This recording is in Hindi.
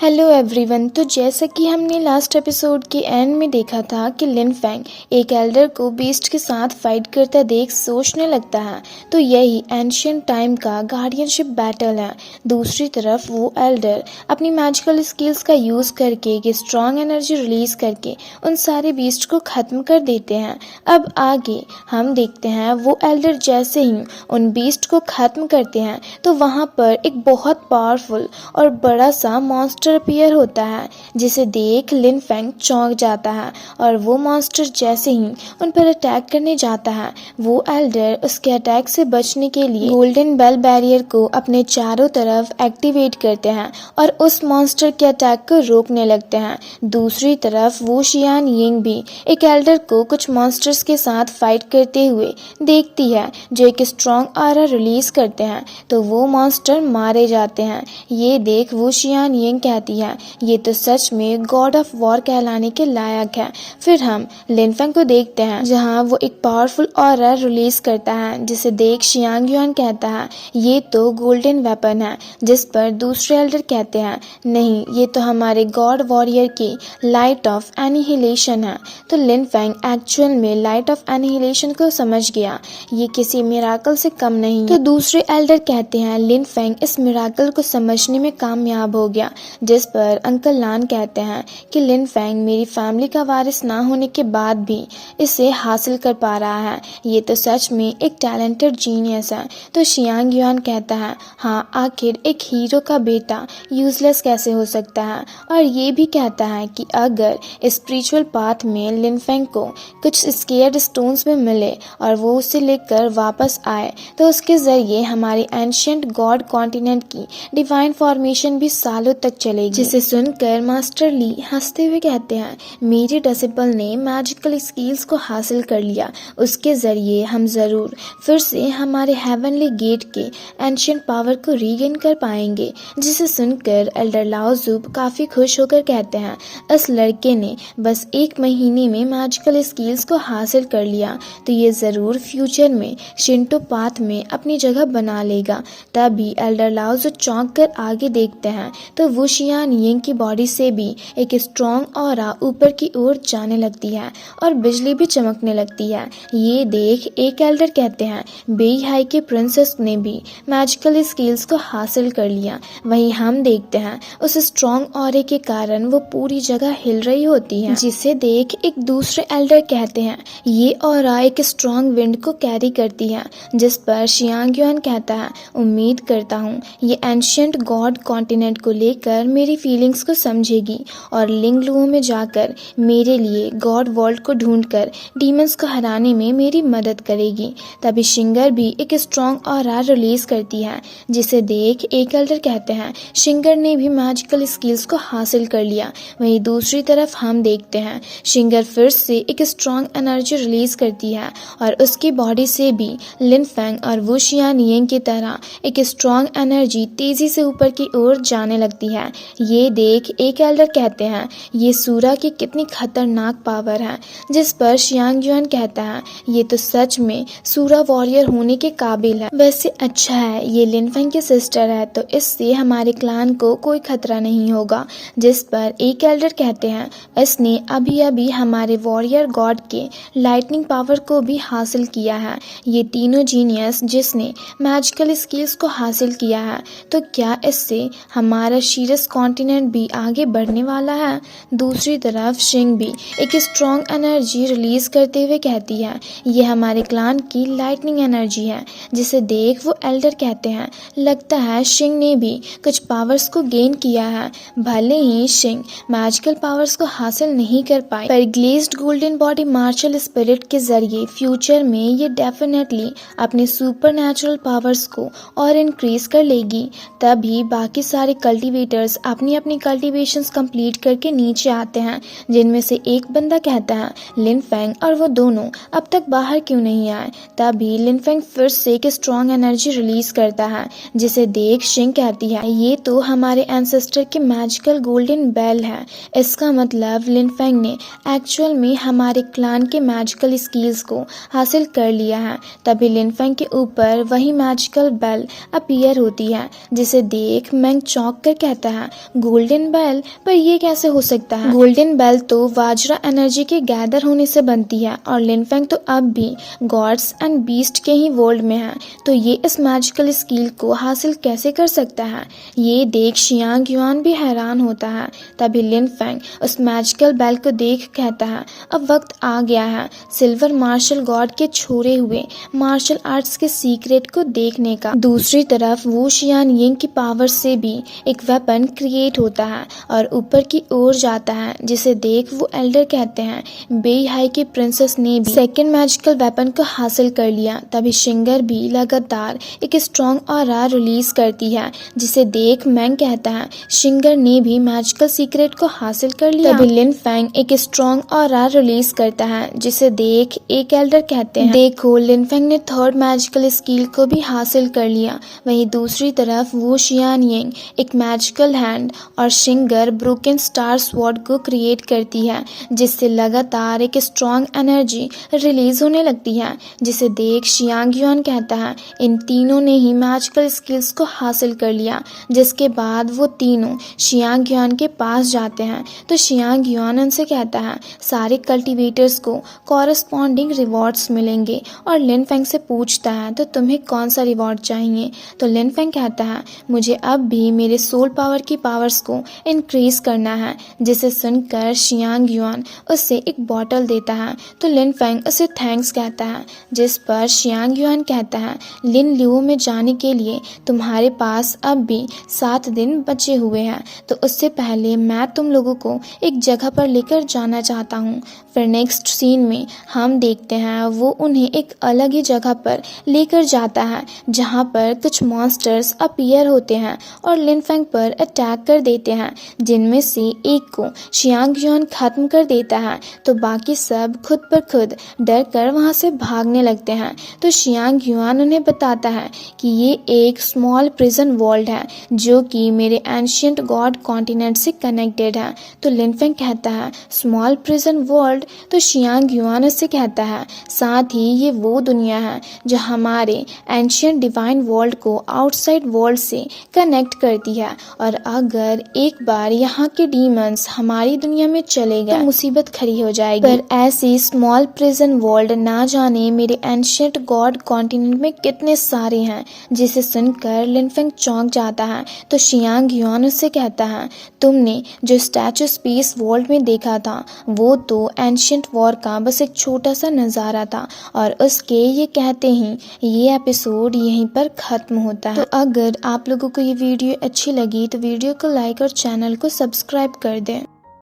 Hello everyone. तो जैसा कि हमने लास्ट एपिसोड के एंड में देखा था कि लिन फैंग एक एल्डर को बीस्ट के साथ फाइट करता देख सोचने लगता है, तो यही एंशियंट टाइम का गार्डियनशिप बैटल है। दूसरी तरफ वो एल्डर अपनी मैजिकल स्किल्स का यूज़ करके एक स्ट्रॉन्ग एनर्जी रिलीज करके उन सारे बीस्ट को ख़त्म कर देते हैं। अब आगे हम देखते हैं वो एल्डर जैसे ही उन बीस्ट को ख़त्म करते हैं तो वहाँ पर एक बहुत पावरफुल और बड़ा सा मॉन्स्टर अपीयर होता है, जिसे देख लिन फैंग चौंक जाता है और वो मॉन्स्टर जैसे ही उन पर अटैक करने जाता है, वो एल्डर उसके अटैक से बचने के लिए गोल्डन बेल बैरियर को अपने चारों तरफ एक्टिवेट करते हैं और उस मॉन्स्टर के अटैक को रोकने लगते हैं। दूसरी तरफ वो शियान यिंग भी एक एल्डर को कुछ मॉन्स्टर्स के साथ फाइट करते हुए देखती है जो एक स्ट्रॉन्ग ऑरा रिलीज करते हैं, तो वो मॉन्स्टर मारे जाते हैं। ये देख वो शियान यिंग कहती है ये तो सच में गॉड ऑफ वॉर कहलाने के लायक है। फिर हम लिन फैंग को देखते हैं जहां वो एक पावरफुल ऑरा रिलीज करता है, जिसे देख शियांग युआन कहता है ये तो गोल्डन वेपन है, जिस पर दूसरे एल्डर कहते हैं नहीं, ये तो हमारे गॉड वॉरियर की लाइट ऑफ एनिहिलेशन है। तो लिन फैंग एक्चुअल में लाइट ऑफ एनिहिलेशन को समझ गया, ये किसी मिराकल से कम नहीं। तो दूसरे एल्डर कहते हैं लिन फैंग इस मिराकल को समझने में कामयाब हो गया, जिस पर अंकल लान कहते हैं कि लिन फैंग मेरी फैमिली का वारिस ना होने के बाद भी इसे हासिल कर पा रहा है, ये तो सच में एक टैलेंटेड जीनियस है। तो शियांग युआन कहता है हाँ, आखिर एक हीरो का बेटा यूजलेस कैसे हो सकता है, और ये भी कहता है कि अगर स्पिरिचुअल पाथ में लिन फैंग को कुछ स्केयर्ड स्टोन्स में मिले और वो उसे लेकर वापस आए तो उसके जरिए हमारे एंशियंट गॉड कॉन्टिनेंट की डिवाइन फॉर्मेशन भी सालों तक चलेगी। जिसे सुनकर मास्टर ली हंसते हुए कहते हैं मेरे डिसिपल ने मैजिकल स्किल्स को हासिल कर लिया, उसके जरिए हम जरूर फिर से हमारे हेवनली गेट के एंशियंट पावर को रीगेन कर पाएंगे। जिसे सुनकर एल्डर लाओ ज़ू काफी खुश होकर कहते हैं इस लड़के ने बस 1 महीने में मैजिकल स्किल्स को हासिल कर लिया, तो ये जरूर फ्यूचर में शिंटो पाथ में अपनी जगह बना लेगा। तभी एल्डर लाओ ज़ू चौंक कर आगे देखते हैं तो वो शियान यिंग की बॉडी से भी एक स्ट्रॉन्ग ऑरा ऊपर की ओर जाने लगती है और बिजली भी चमकने लगती है। ये देख एक एल्डर कहते हैं बेई हाई के प्रिंसेस ने भी मैजिकल स्किल्स को हासिल कर लिया। वहीं हम देखते हैं उस स्ट्रॉन्ग ऑरे के कारण वो पूरी जगह हिल रही होती है, जिसे देख एक दूसरे एल्डर कहते हैं ये ऑरा एक स्ट्रॉन्ग विंड को कैरी करती है। जिस पर शियांग युआन कहता है उम्मीद करता हूँ ये एंशियंट गॉड कॉन्टिनेंट को लेकर मेरी फीलिंग्स को समझेगी और लिंगलुओ में जाकर मेरे लिए गॉड वर्ल्ड को ढूंढकर डीमंस को हराने में मेरी मदद करेगी। तभी शिंगर भी एक स्ट्रॉन्ग ऑरा रिलीज करती है, जिसे देख एक एल्डर कहते हैं शिंगर ने भी मैजिकल स्किल्स को हासिल कर लिया। वहीं दूसरी तरफ हम देखते हैं शिंगर फिर से एक स्ट्रॉन्ग एनर्जी रिलीज करती है और उसकी बॉडी से भी लिन फैंग और वो शियान यिंग की तरह एक स्ट्रॉन्ग एनर्जी तेजी से ऊपर की ओर जाने लगती है। ये देख एक एल्डर कहते हैं ये सूरा की कितनी खतरनाक पावर है। जिस पर शियांग युआन कहता है ये तो सच में सूरा वॉरियर होने के काबिल है। वैसे अच्छा है ये लिन फैंग की सिस्टर है, तो इससे हमारे क्लान को कोई खतरा नहीं होगा। जिस पर एक एल्डर कहते हैं इसने अभी अभी हमारे वॉरियर गॉड के लाइटनिंग पावर को भी हासिल किया है। ये तीनों जीनियस जिसने मैजिकल स्किल्स को हासिल किया है, तो क्या इससे हमारा शीरस कॉन्टिनेंट भी आगे बढ़ने वाला है। दूसरी तरफ शिंग भी एक स्ट्रॉन्ग एनर्जी रिलीज करते हुए कहती है ये हमारे क्लान की लाइटनिंग एनर्जी है। जिसे देख वो एल्डर कहते हैं लगता है शिंग ने भी कुछ पावर्स को गेन किया है। भले ही शिंग मैजिकल पावर्स को हासिल नहीं कर पाई, पर glazed golden body martial spirit के जरिए फ्यूचर में ये डेफिनेटली अपने सुपर पावर्स को और इंक्रीज कर लेगी। तभी बाकी सारे कल्टीवेटर्स अपनी अपनी कल्टीवेशंस कंप्लीट करके नीचे आते हैं, जिनमें से एक बंदा कहता है लिन फैंग और वो दोनों अब तक बाहर क्यों नहीं आए। तभी लिन फैंग फिर से एक स्ट्रॉन्ग एनर्जी रिलीज करता है, जिसे देख शिंग कहती है ये तो हमारे एंसेस्टर के मैजिकल गोल्डन बेल है। इसका मतलब लिन फैंग ने एक्चुअल में हमारे क्लान के मैजिकल स्किल्स को हासिल कर लिया है। तभी लिन फैंग के ऊपर वही मैजिकल बेल अपीयर होती है, जिसे देख मैंग चौंक कर कहता है गोल्डन बेल, पर ये कैसे हो सकता है? गोल्डन बेल तो वाजरा एनर्जी के गैदर होने से बनती है और लिनफेंग तो अब भी गॉड्स एंड बीस्ट के ही वर्ल्ड में है, तो ये इस मैजिकल स्किल को हासिल कैसे कर सकता है? ये देख शियांग युआन भी हैरान होता है। तभी लिनफेंग उस मैजिकल बेल को देख कहता है, अब वक्त आ गया है सिल्वर मार्शल गॉड के छोड़े हुए मार्शल आर्ट्स के सीक्रेट को देखने का। दूसरी तरफ वू शियानयिंग की पावर से भी एक वेपन क्रिएट होता है और ऊपर की ओर जाता है, जिसे देख वो एल्डर कहते हैं बेई हाई की प्रिंसेस ने भी सेकेंड मैजिकल वेपन को हासिल कर लिया। तभी शिंगर भी लगातार एक स्ट्रॉन्ग ऑरा रिलीज करती है, जिसे देख मैंग कहता है शिंगर ने भी मैजिकल सीक्रेट को हासिल कर लिया। तभी लिनफेंग एक स्ट्रॉन्ग ऑरा रिलीज करता है, जिसे देख एक एल्डर कहते हैं देखो लिनफेंग ने थर्ड मैजिकल स्किल को भी हासिल कर लिया। वहीं दूसरी तरफ वू शियानयिंग एक मैजिकल हैंड और शिंगर ब्रोकन स्टार स्वॉर्ड को क्रिएट करती है, जिससे लगातार एक स्ट्रॉन्ग एनर्जी रिलीज होने लगती है, जिसे देख शियांग युआन कहता है इन तीनों ने ही मैजिकल स्किल्स को हासिल कर लिया। जिसके बाद वो तीनों शियांग युआन के पास जाते हैं, तो शियांग युआन उनसे कहता है सारे कल्टीवेटर्स को कॉरस्पॉन्डिंग रिवॉर्ड्स मिलेंगे और लिनफेंग से पूछता है तो तुम्हें कौन सा रिवॉर्ड चाहिए? तो लिनफेंग कहता है मुझे अब भी मेरे सोल पावर की पावर्स को इंक्रीज करना है, जिसे सुनकर शियांग युआन उससे एक बॉटल देता है, तो लिनफेंग उसे थैंक्स कहता है, जिस पर शियांग युआन कहता है लिन लियो में जाने के लिए तुम्हारे पास अब भी 7 दिन बचे हुए हैं, तो उससे पहले मैं तुम लोगों को एक जगह पर लेकर जाना चाहता हूँ। फिर नेक्स्ट सीन में हम देखते हैं वो उन्हें एक अलग ही जगह पर लेकर जाता है, जहाँ पर कुछ मॉन्स्टर्स अपीयर होते हैं और लिनफेंग पर अटैक कर देते हैं, जिनमें से एक को शियांग युआन खत्म कर देता है, तो बाकी सब खुद पर खुद डर कर वहाँ से भागने लगते हैं। तो शियांग युआन उन्हें बताता है कि ये एक स्मॉल प्रिजन वर्ल्ड है जो कि मेरे एंशियंट गॉड कॉन्टिनेंट से कनेक्टेड है। तो लिनफेंग कहता है स्मॉल प्रिजन वर्ल्ड, तो शियांग युआन उससे कहता है साथ ही ये वो दुनिया है जो हमारे एंशियंट डिवाइन वर्ल्ड को आउटसाइड वर्ल्ड से कनेक्ट करती है, और अगर एक बार यहाँ के डीमंस हमारी दुनिया में चले गए तो मुसीबत खड़ी हो जाएगी। पर ऐसी स्मॉल प्रिजन वर्ल्ड ना जाने मेरे एंशियंट गॉड कॉन्टिनेंट में कितने सारे हैं, जिसे सुनकर लिनफेंग चौंक जाता है। तो शियांग युआन उससे कहता है तुमने जो स्टैचू स्पेस वर्ल्ड में देखा था वो तो एंशियंट वॉर का बस एक छोटा सा नज़ारा था, और उसके ये कहते ही ये एपिसोड यहीं पर खत्म होता है। तो अगर आप लोगों को ये वीडियो अच्छी लगी तो वीडियो को लाइक और चैनल को सब्सक्राइब कर दें।